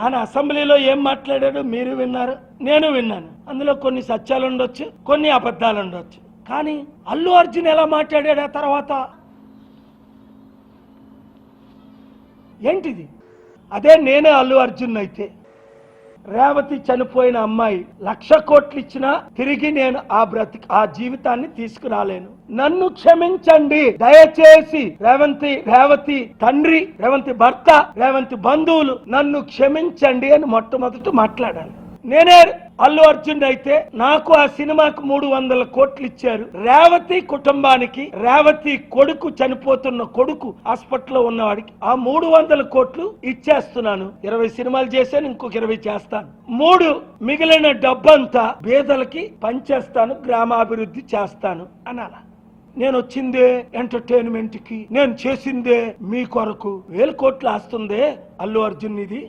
ఆయన అసెంబ్లీలో ఏం మాట్లాడాడో మీరు విన్నారు, నేను విన్నాను. అందులో కొన్ని సత్యాలు ఉండొచ్చు, కొన్ని అబద్ధాలు ఉండొచ్చు. కానీ అల్లు అర్జున్ ఎలా మాట్లాడాడు ఆ తర్వాత ఏంటిది? అదే నేనే అల్లు అర్జున్ అయితే రేవతి చనిపోయిన అమ్మాయి 1,00,000 కోట్లు ఇచ్చినా తిరిగి నేను ఆ జీవితాన్ని తీసుకురాలేను. నన్ను క్షమించండి దయచేసి. రేవతి తండ్రి, రేవతి భర్త, రేవతి బంధువులు నన్ను క్షమించండి అని మొట్టమొదట మాట్లాడాలి. నేనే అల్లు అర్జున్ అయితే నాకు ఆ సినిమాకు 300 కోట్లు ఇచ్చారు. రేవతి కుటుంబానికి, రేవతి కొడుకు చనిపోతున్న కొడుకు హాస్పిటల్లో ఉన్నవాడికి ఆ 300 కోట్లు ఇచ్చేస్తున్నాను. 20 సినిమాలు చేశాను, ఇంకొక 20 చేస్తాను. 3 మిగిలిన డబ్బంతా పేదలకి పంచేస్తాను, గ్రామాభివృద్ధి చేస్తాను అనాల. నేను వచ్చిందే ఎంటర్టైన్మెంట్ కి, నేను చేసిందే మీ కొరకు. 1000 కోట్లు ఆస్తుందే అల్లు అర్జున్ ఇది.